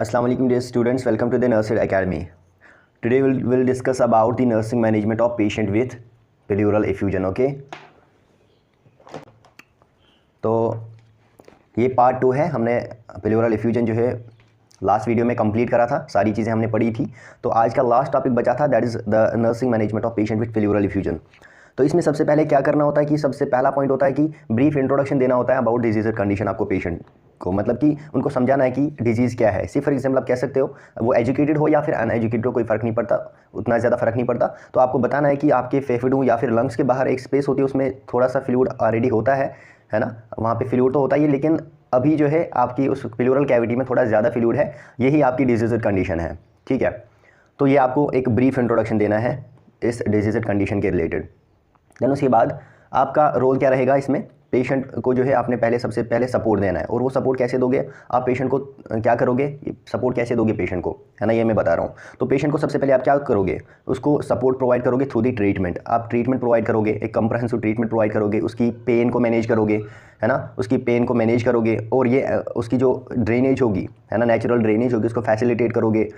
Assalamu alaikum dear students, welcome to the Nursery Academy. Today we'll discuss about the nursing management of patient with pleural effusion. Okay, तो ये part 2 है। हमने plural effusion जो है last video में complete करा था, सारी चीज़ें हमने पढ़ी थी। तो आज का लास्ट टॉपिक बचा था, that is the nursing management of patient with pleural effusion. तो इसमें सबसे पहले क्या करना होता है कि सबसे पहला पॉइंट होता है कि ब्रीफ इंट्रोडक्शन देना होता है अबाउट डिजीज कंडीशन आपको पेशेंट को, मतलब कि उनको समझाना है कि डिजीज़ क्या है। सी फॉर एग्जाम्पल आप कह सकते हो वो एजुकेटेड हो या फिर अनएजुकेटेड हो, कोई फ़र्क नहीं पड़ता, उतना ज़्यादा फ़र्क नहीं पड़ता। तो आपको बताना है कि आपके फेफड़ों या फिर लंग्स के बाहर एक स्पेस होती है, उसमें थोड़ा सा फ्लूइड ऑलरेडी होता है ना, वहाँ पे फ्लूइड तो होता ही है, लेकिन अभी जो है आपकी उस प्लूरल कैविटी में थोड़ा ज़्यादा फ्लूइड है, यही आपकी डिजीज कंडीशन है। ठीक है, तो ये आपको एक ब्रीफ इंट्रोडक्शन देना है इस डिजीज कंडीशन के रिलेटेड। देन उसके बाद आपका रोल क्या रहेगा इसमें, पेशेंट को जो है आपने सबसे पहले सपोर्ट देना है। और वो सपोर्ट कैसे दोगे आप, पेशेंट को क्या करोगे, सपोर्ट कैसे दोगे पेशेंट को, है ना, ये मैं बता रहा हूँ। तो पेशेंट को सबसे पहले आप क्या करोगे, उसको सपोर्ट प्रोवाइड करोगे थ्रू दी ट्रीटमेंट। आप ट्रीटमेंट प्रोवाइड करोगे, एक कंप्रहेंसिव ट्रीटमेंट प्रोवाइड करोगे, उसकी पेन को मैनेज करोगे, है ना, उसकी पेन को मैनेज करोगे। और ये उसकी जो ड्रेनेज होगी, है ना, नेचुरल ड्रेनेज होगी, उसको फैसिलिटेट करोगे।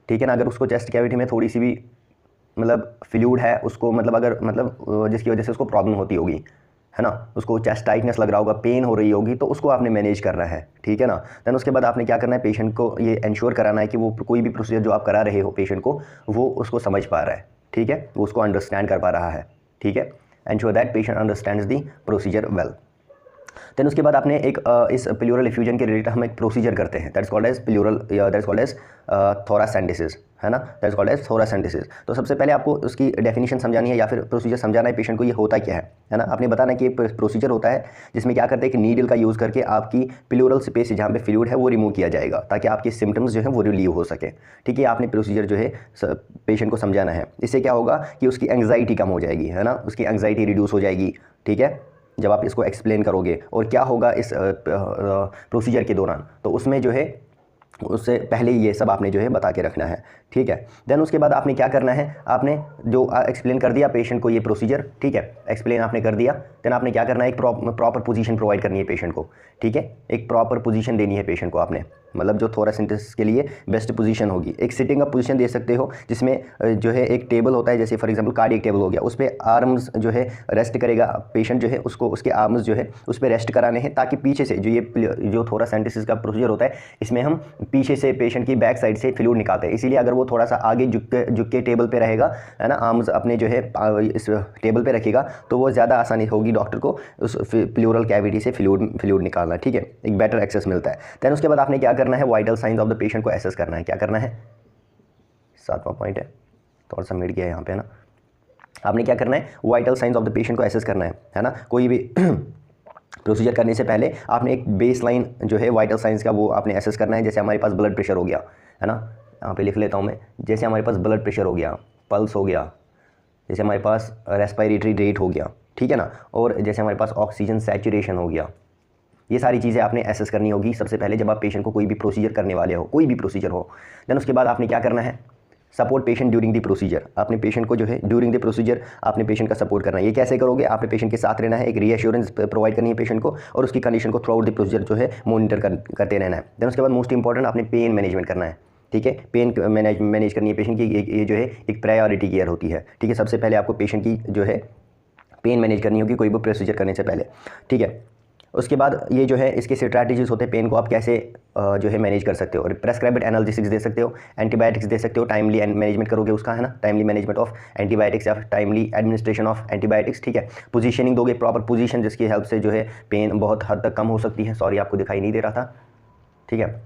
ठीक है ना, अगर उसको चेस्ट कैविटी में थोड़ी सी भी मतलब फ्लूइड है, उसको मतलब जिसकी वजह से उसको प्रॉब्लम होती होगी, है ना, उसको चेस्ट टाइटनेस लग रहा होगा, पेन हो रही होगी, तो उसको आपने मैनेज करना है। ठीक है ना। देन उसके बाद आपने क्या करना है, पेशेंट को ये इंश्योर कराना है कि वो कोई भी प्रोसीजर जो आप करा रहे हो पेशेंट को, वो उसको समझ पा रहा है। ठीक है, वो उसको अंडरस्टैंड कर पा रहा है। ठीक है, ensure that patient understands the procedure well. Then उसके बाद आपने एक इस प्लूरल एफ्यूजन के रिलेटेड हम एक प्रोसीजर करते हैं, दैट्स कॉल्ड एज प्लूरल, या दैट्स कॉल्ड एज थोरासेंटेसिस, है ना, दैट्स कॉल्ड एज थोरासेंटेसिस। तो सबसे पहले आपको उसकी डेफिनेशन समझानी है या फिर प्रोसीजर समझाना है पेशेंट को, ये होता क्या है ना। आपने बताना है कि एक प्रोसीजर होता है जिसमें क्या करते हैं कि नीडल का यूज़ करके आपकी प्लूरल स्पेस जहाँ पे फ्लूइड है वो रिमूव किया जाएगा, ताकि आपके सिम्टम्स जो है वो रिलीव हो सके। ठीक है, आपने प्रोसीजर जो है पेशेंट को समझाना है। इससे क्या होगा कि उसकी एंग्जाइटी कम हो जाएगी, है ना, उसकी एंग्जाइटी रिड्यूस हो जाएगी। ठीक है, जब आप इसको एक्सप्लेन करोगे। और क्या होगा इस प्रोसीजर के दौरान, तो उसमें जो है उससे पहले ये सब आपने जो है बता के रखना है। ठीक है, देन उसके बाद आपने क्या करना है, आपने जो एक्सप्लेन कर दिया पेशेंट को ये प्रोसीजर, ठीक है, एक्सप्लेन आपने कर दिया। देन आपने क्या करना है, एक प्रॉपर पोजीशन प्रोवाइड करनी है पेशेंट को। ठीक है, एक प्रॉपर पोजीशन देनी है पेशेंट को आपने, मतलब जो थोरासिंथेसिस के लिए बेस्ट पोजीशन होगी। एक सिटिंग अप पोजीशन दे सकते हो, जिसमें जो है एक टेबल होता है, जैसे फॉर एग्जांपल कार्डियक टेबल हो गया, उस पर आर्म्स जो है रेस्ट करेगा पेशेंट, जो है उसको उसके आर्म्स जो है उस पर रेस्ट कराने हैं, ताकि पीछे से जो थोरासेंटेसिस का प्रोसीजर होता है, इसमें हम पीछे से पेशेंट की बैक साइड से फ्लूइड निकालते हैं। इसीलिए अगर वो थोड़ा सा आगे झुक के टेबल पे रहेगा, है ना, आर्म्स अपने जो है इस टेबल पे रखेगा, तो वो ज़्यादा आसानी होगी डॉक्टर को उस प्लूरल कैविटी से फ्लूइड निकालना। ठीक है, एक बेटर एक्सेस मिलता है। देन उसके बाद आपने क्या करना है, vital science of the patient को एसेस करना है। क्या करना है, 7वां पॉइंट है, थोड़ा सा मिट गया है यहाँ पे ना। आपने क्या करना है, vital science of the patient को एसेस करना है ना। कोई भी प्रोसीजर करने से पहले आपने एक बेस लाइन जो है वाइटल साइंस का, वो आपने एसेस करना है। जैसे हमारे पास ब्लड प्रेशर हो गया, है ना, यहाँ पे लिख लेता हूँ मैं, जैसे हमारे पास ब्लड प्रेशर हो गया, पल्स हो गया, जैसे हमारे पास रेस्पिरेटरी रेट हो गया, ठीक है ना, और जैसे हमारे पास ऑक्सीजन सैचुरेशन हो गया, ये सारी चीज़ें आपने एसेस करनी होगी सबसे पहले जब आप पेशेंट को कोई भी प्रोसीजर करने वाले हो, कोई भी प्रोसीजर हो। देन उसके बाद आपने क्या करना है, support patient during the procedure. आपने पेशेंट को जो है ड्यूरिंग द प्रोसीजर आपने पेशेंट का सपोर्ट करना है। ये कैसे करोगे, आपने पेशेंट के साथ रहना है, एक रीएश्योरेंस प्रोवाइड करनी है पेशेंट को, और उसकी कंडीशन को थ्रू आउट द प्रोसीजर जो है मॉनिटर करते रहना है। देन उसके बाद मोस्ट इंपॉर्टेंट आपने पेन मैनेजमेंट करना है। ठीक है, पेन मैनेज करनी है पेशेंट की, ये जो है एक प्रायोरिटी केयर होती है। ठीक है, सबसे पहले आपको पेशेंट की जो है पेन मैनेज करनी होगी कोई भी प्रोसीजर करने से पहले। ठीक है, उसके बाद ये जो है इसके स्ट्रैटेजीज होते हैं, पेन को आप कैसे जो है मैनेज कर सकते हो। और प्रेस्क्राइब्ड एनाल्जेसिक्स दे सकते हो, एंटीबायोटिक्स दे सकते हो, टाइमली मैनेजमेंट करोगे उसका, है ना, टाइमली मैनेजमेंट ऑफ एंटीबायोटिक्स या टाइमली एडमिनिस्ट्रेशन ऑफ एंटीबायोटिक्स। ठीक है, पोजीशनिंग दोगे, प्रॉपर पोजीशन, जिसकी हेल्प से जो है पेन बहुत हद तक कम हो सकती है। सॉरी, आपको दिखाई नहीं दे रहा था। ठीक है,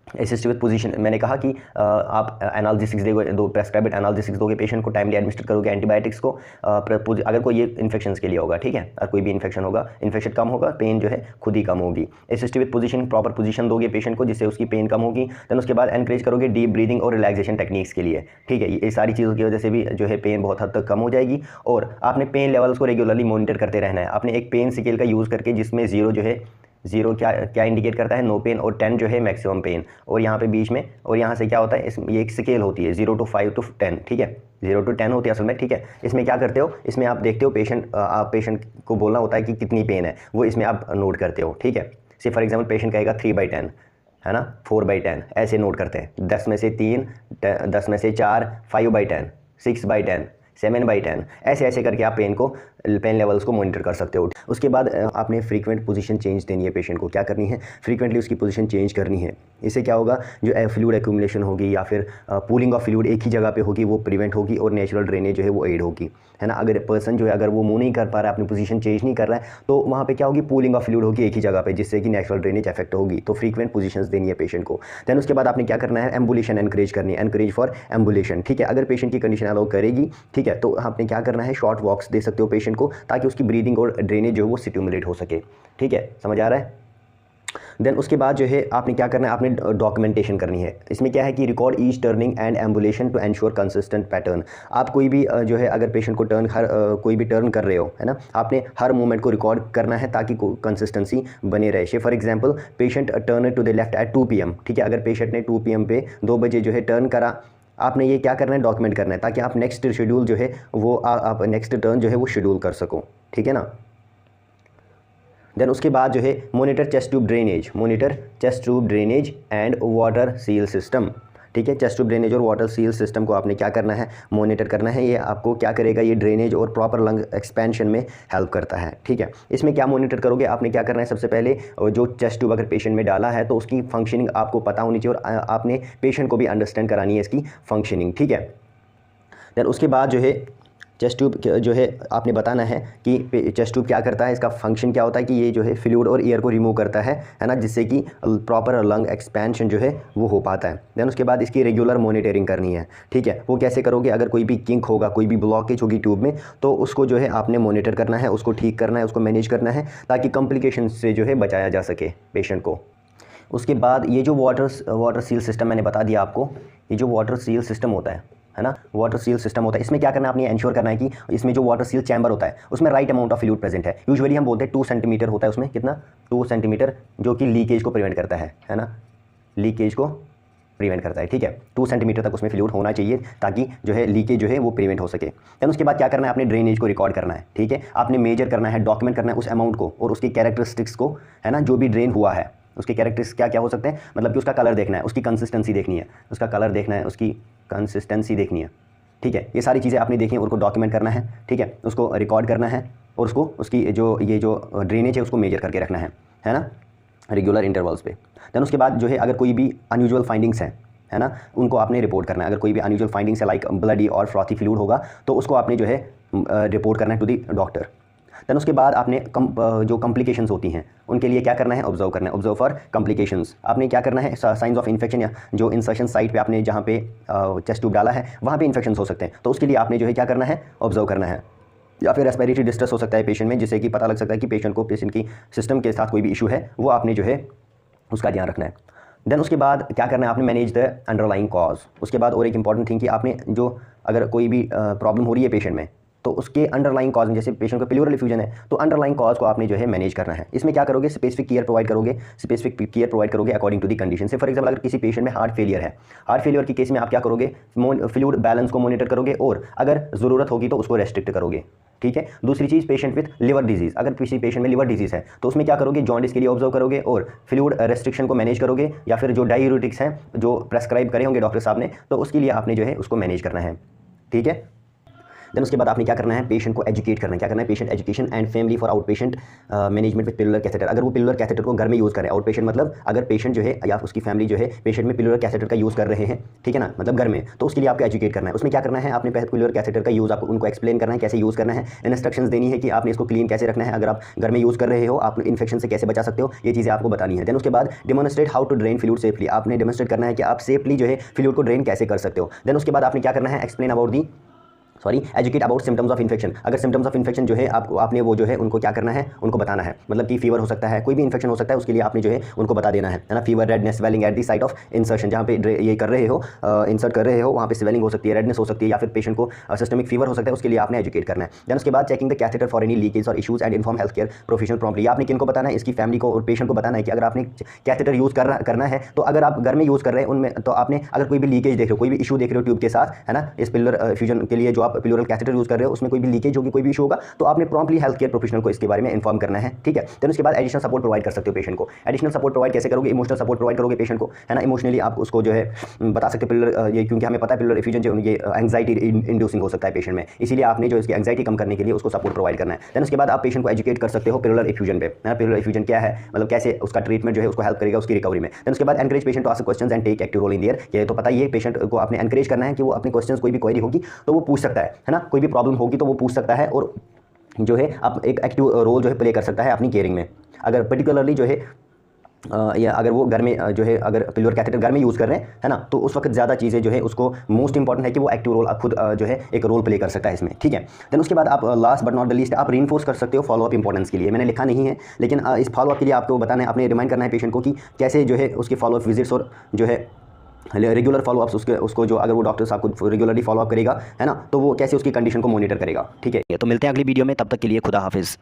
असिस्ट विद पोजीशन, मैंने कहा कि आप एनाल्जेसिक्स दो, प्रेस्क्राइब्ड एनाल्जेसिक्स दोगे पेशेंट को, टाइमली एडमिनिस्टर करोगे एंटीबायोटिक्स को, अगर कोई ये इन्फेक्शन के लिए होगा। ठीक है, अगर कोई भी इन्फेक्शन होगा, इन्फेक्शन कम होगा, पेन जो है खुद ही कम होगी। Assist with position, proper position दोगे पेशेंट को, जिससे उसकी पेन कम होगी। देन उसके बाद एनकरेज करोगे डीप ब्रीदिंग और रिलैक्सेशन टेक्निक्स के लिए। ठीक है, ये सारी चीज़ों की वजह से भी जो है पेन बहुत हद तक कम हो जाएगी। और आपने पेन लेवल्स को रेगुलरली मॉनिटर करते रहना है। आपने एक पेन स्केल का यूज़ करके, जिसमें जीरो जो है, जीरो क्या इंडिकेट करता है, नो पेन, और 10 जो है मैक्सिमम पेन, और यहाँ पे बीच में, और यहाँ से क्या होता है, ये एक स्केल होती है 0 to 5 to 10। ठीक है, 0 to 10 होती है असल में। ठीक है, इसमें क्या करते हो, इसमें आप देखते हो आप पेशेंट को बोलना होता है कि कितनी पेन है, वो इसमें आप नोट करते हो। ठीक है, से फॉर एग्जाम्पल पेशेंट कहेगा 3/10, है ना, 4/10 ऐसे नोट करते हैं। 10 में से 3, 10 में से 4, 5/10, 6/10, 7/10, ऐसे ऐसे करके आप पेन लेवल्स को मॉनिटर कर सकते हो। उसके बाद आपने फ्रीक्वेंट पोजीशन चेंज देनी है पेशेंट को। क्या करनी है, फ्रीक्वेंटली उसकी पोजीशन चेंज करनी है। इससे क्या होगा, जो फ्लूइड एक्यूमुलेशन होगी या फिर पूलिंग ऑफ फ्लूइड एक ही जगह पे होगी वो प्रिवेंट होगी और नेचुरल ड्रेनेज जो है वो एड होगी, है ना। अगर पर्सन जो है अगर वो मूव नहीं कर पा रहा है, अपनी पोजीशन चेंज नहीं कर रहा है, तो वहाँ पे क्या होगी, पूलिंग ऑफ फ्लूइड होगी एक ही जगह पे, जिससे कि नेचुरल ड्रेनेज इफेक्ट होगी। तो फ्रीक्वेंट पोजीशंस देनी है पेशेंट को। देन उसके बाद आपने क्या करना है, एम्बुलेशन एनकरेज करनी है, एनकरेज फॉर एम्बुलेशन, ठीक है। अगर पेशेंट की कंडीशन अलाउ करेगी, ठीक है, तो आपने क्या करना है, शॉर्ट वॉक्स दे सकते हो पेशेंट को, ताकि उसकी ब्रीदिंग और ड्रेनेज जो है वो स्टिमुलेट हो सके, ठीक है, समझ आ रहा है। देन उसके बाद जो है आपने क्या करना है, आपने डॉक्यूमेंटेशन करनी है। इसमें क्या है कि record each turning and ambulation to ensure consistent pattern. आप कोई भी जो है अगर पेशेंट को कोई भी टर्न कर रहे हो, है ना, आपने हर मूवमेंट को रिकॉर्ड करना है ताकि कंसिस्टेंसी बने रहे। For example patient turn to the left at 2 PM, ठीक है। अगर पेशेंट ने 2 PM पे 2 बजे जो है टर्न करा, आपने ये क्या करना है, डॉक्यूमेंट करना है, ताकि आप नेक्स्ट शेड्यूल जो है वो आप नेक्स्ट टर्न जो है वो शेड्यूल कर सको, ठीक है ना। देन उसके बाद जो है monitor chest tube drainage, monitor chest tube drainage and water seal system, ठीक है। चेस्ट ट्यूब ड्रेनेज और वाटर सील सिस्टम को आपने क्या करना है, मॉनिटर करना है। ये आपको क्या करेगा, ये ड्रेनेज और प्रॉपर लंग एक्सपेंशन में हेल्प करता है, ठीक है। इसमें क्या मॉनिटर करोगे, आपने क्या करना है, सबसे पहले जो चेस्ट ट्यूब अगर पेशेंट में डाला है तो उसकी फंक्शनिंग आपको पता होनी चाहिए और आपने पेशेंट को भी अंडरस्टैंड करानी है इसकी फंक्शनिंग, ठीक है। देन उसके बाद जो है चेस्ट ट्यूब जो है आपने बताना है कि चेस्ट ट्यूब क्या करता है, इसका फंक्शन क्या होता है, कि ये जो है फ्लूइड और एयर को रिमूव करता है ना, जिससे कि प्रॉपर लंग एक्सपेंशन जो है वो हो पाता है। देन उसके बाद इसकी रेगुलर मॉनिटरिंग करनी है, ठीक है। वो कैसे करोगे, अगर कोई भी किंक होगा, कोई भी ब्लॉकेज होगी ट्यूब में, तो उसको जो है आपने मॉनिटर करना है, उसको ठीक करना है, उसको मैनेज करना है, ताकि कॉम्प्लिकेशन से जो है बचाया जा सके पेशेंट को। उसके बाद ये जो वाटर सील सिस्टम मैंने बता दिया आपको, ये जो वाटर सील सिस्टम होता है ना, वाटर सील सिस्टम होता है। इसमें क्या करना है, आपने इंश्योर करना है कि इसमें जो वाटर सील चैम्बर होता है उसमें right amount of fluid present है। यूजुअली हम बोलते हैं 2 सेंटीमीटर होता है उसमें, कितना, 2 सेंटीमीटर, जो कि लीकेज को प्रिवेंट करता है ना, लीकेज को प्रिवेंट करता है, ठीक है। 2 सेंटीमीटर तक उसमें फ्लूइड होना चाहिए ताकि जो है लीकेज जो है वो प्रिवेंट हो सके। देन उसके बाद क्या करना है, आपने ड्रेनेज को रिकॉर्ड करना है, ठीक है। आपने मेजर करना है, डॉक्यूमेंट करना है उस अमाउंट को और उसकी कैरेक्टरिस्टिक्स को, है ना, जो भी ड्रेन हुआ है उसके कैरेक्टरिस्टिक्स क्या क्या हो सकते हैं, मतलब कि उसका कलर देखना है, उसकी कंसिस्टेंसी देखनी है, उसका कलर देखना है, उसकी कंसिस्टेंसी देखनी है, ठीक है। ये सारी चीज़ें आपने देखी हैं, उनको डॉक्यूमेंट करना है, ठीक है, उसको रिकॉर्ड करना है और उसको उसकी ये जो ड्रेनेज है उसको मेजर करके रखना है ना, रेगुलर इंटरवल्स पे। देन उसके बाद जो है अगर कोई भी अनयूजुअल फाइंडिंग्स हैं, है ना, उनको आपने रिपोर्ट करना है। अगर कोई भी अनयूजुअल फाइंडिंग्स है लाइक ब्लडी और फ्रॉथी फ्लूइड होगा, तो उसको आपने जो है रिपोर्ट करना है टू दी डॉक्टर। देन उसके बाद आपने जो कॉम्प्लिकेशंस होती हैं उनके लिए क्या करना है, ऑब्जर्व करना है, ऑब्जर्व फॉर कॉम्प्लिकेशंस। आपने क्या करना है, साइंस ऑफ इन्फेक्शन या जो इंसर्शन साइट पे आपने जहाँ पे चेस्ट ट्यूब डाला है वहाँ पे इन्फेक्शन हो सकते हैं, तो उसके लिए आपने जो है क्या करना है, ऑब्जर्व करना है। या फिर रेस्पिरेटरी डिस्ट्रेस हो सकता है पेशेंट में, जिससे कि पता लग सकता है कि पेशेंट की सिस्टम के साथ कोई भी इशू है, वो आपने जो है उसका ध्यान रखना है। देन उसके बाद क्या करना है, आपने मैनेज द अंडरलाइंग कॉज। उसके बाद और एक इंपॉर्टेंट थिंग कि आपने जो अगर कोई भी प्रॉब्लम हो रही है पेशेंट में, तो उसके अंडरलाइंग कॉज, जैसे पेशेंट को प्लूरल इफ्यूजन है तो अंडरलाइंग कॉज को आपने जो है मैनेज करना है। इसमें क्या करोगे, स्पेसिफिक केयर प्रोवाइड करोगे अकॉर्डिंग टू दी कंडीशन। से फॉर एग्जांपल अगर किसी पेशेंट में हार्ट फेलियर है, हार्ट फेलियर की केस में आप क्या करोगे, फ्लूइड बैलेंस को मॉनिटर करोगे और अगर ज़रूरत होगी तो उसको रेस्ट्रिक्ट करोगे, ठीक है। दूसरी चीज़, पेशेंट विथ लिवर डिजीज़, अगर किसी पेशेंट में लिवर डिजीज़ है तो उसमें क्या करोगे, जॉन्डिस के लिए ऑब्जर्व करोगे और फ्लूइड रेस्ट्रिक्शन को मैनेज करोगे, या फिर जो डाययूरेटिक्स हैं जो प्रेस्क्राइब करे होंगे डॉक्टर साहब ने, तो उसके लिए आपने जो है उसको मैनेज करना है, ठीक है। देन उसके बाद आपने क्या करना है, पेशेंट को एजुकेट करना है। क्या करना है, patient education and family for out patient management with plural catheter. अगर वो पिलुलर कैथेटर को घर में यूज़ करें, आउट पेशेंट मतलब अगर पेशेंट जो है या उसकी फैमिली जो है पेशेंट में पिलुलर कैथेटर का यूज़ कर रहे हैं, ठीक है ना, मतलब घर में, तो उसके लिए आपको एजुकेट करना है। उसमें क्या करना है, आपने पिलुलर कैथेटर का यूज़ आपको उनको एक्सप्लेन करना है, कैसे यूज़ करना है, इंस्ट्रक्शंस देनी है कि आपने इसको क्लीन कैसे रखना है, अगर आप घर में यूज़ कर रहे हो आप इन्फेक्शन से कैसे बचा सकते हो, ये चीज़ें आपको बतानी है। देन उसके बाद demonstrate how to drain fluid safely. आपने डेमोन्स्ट्रेट करना है कि आप सेफली जो है फ्लूइड को ड्रेन कैसे कर सकते हो। देन उसके बाद आपने क्या करना है, explain about the educate about symptoms of infection. अगर सिम्टम्स ऑफ इन्फेक्शन जो है आपने वो जो है उनको क्या करना है, उनको बताना है, मतलब कि फीवर हो सकता है, कोई भी इन्फेक्शन हो सकता है, उसके लिए आपने जो है उनको बता देना है ना। Fever, redness, swelling at the site of insertion, जहाँ पे ये कर रहे हो, इंसर्ट कर रहे हो, वहाँ पे स्वेलिंग हो सकती है, रेडनेस हो सकती है, या फिर पेशेंट को सिस्टमिक फीवर हो सकता है, उसके लिए आपने एजुकेट करना है। देन उसके बाद checking the catheter for any leakage और issues and inform health care professional promptly. आपने किनको बताना है, इसकी फैमिली को और पेशेंट को बताना है कि अगर आपने कैथेटर यूज़ करना है, तो अगर आप घर में यूज़ कर रहे हैं उनमें, तो आपने अगर कोई भी लीकेज देख रहे हो, कोई भी इशू देख रहे हो ट्यूब के साथ, है ना, इस पिलर फ्यूजन के लिए जो आप प्लूरल कैथेटर यूज़ कर रहे हो उसमें कोई भी लीकेज होगी, कोई भी इशू होगा, तो आपने प्रॉम्प्टली हेल्थ केयर प्रोफेशनल को इसके बारे में इन्फॉर्म करना है, ठीक है। देन उसके बाद एडिशनल सपोर्ट प्रोवाइड कर सकते हो पेशेंट को। एडिशनल सपोर्ट प्रोवाइड कैसे करोगे? इमोशनल सपोर्ट प्रोवाइड करोगे पेशेंट को, है ना। इमोशनली आप उसको जो है बता सकते हो प्लूरल ये, क्योंकि हमें पता है प्लूरल एफ्यूजन जो ये एंग्जाइटी इंड्यूसिंग हो सकता है पेशेंट में, इसीलिए आपने जो इसकी एंग्जाइटी कम करने के लिए उसको सपोर्ट प्रोवाइड करना है। देन उसके बाद आप पेशेंट को एजुकेट कर सकते हो प्लूरल एफ्यूजन पे, है ना। प्लूरल एफ्यूजन क्या है, मतलब कैसे उसका ट्रीटमेंट जो है उसको हेल्प करेगा उसकी रिकवरी में। देन उसके बाद encourage patient to ask questions and take active role in their, ये तो पता ही है पेशेंट को आपने एनकरेज करना है कि वो अपने क्वेश्चंस, कोई भी क्वेरी होगी तो वो पूछ सकता है ना, कोई भी प्रॉब्लम होगी तो वो पूछ सकता है और जो है आप एक एक्टिव रोल जो है प्ले कर सकता है अपनी केयरिंग में। अगर पर्टिकुलरली जो है या अगर वो घर में जो है अगर प्लूरल कैथेटर घर में यूज़ कर रहे हैं, है ना, तो उस वक्त ज़्यादा चीज़ें जो है उसको मोस्ट इंपॉर्टेंट है कि वो एक्टिव रोल खुद जो है एक रोल प्ले कर सकता है इसमें, ठीक है। देन उसके बाद आप last but not the least आप रीइंफोर्स कर सकते हो फॉलोअप इंपॉर्टेंस के लिए। मैंने लिखा नहीं है लेकिन इस फॉलोअप के लिए आपको बताना है, आपने रिमाइंड करना है पेशेंट को कि कैसे जो है उसके फॉलोअप विजिट्स और जो है रेगुलर फॉलोअप्स उसको जो अगर वो डॉक्टर आपको रेगुलरली फॉलोअप करेगा, है ना, तो वो कैसे उसकी कंडीशन को मॉनिटर करेगा, ठीक है। तो मिलते हैं अगली वीडियो में, तब तक के लिए खुदा हाफिज़।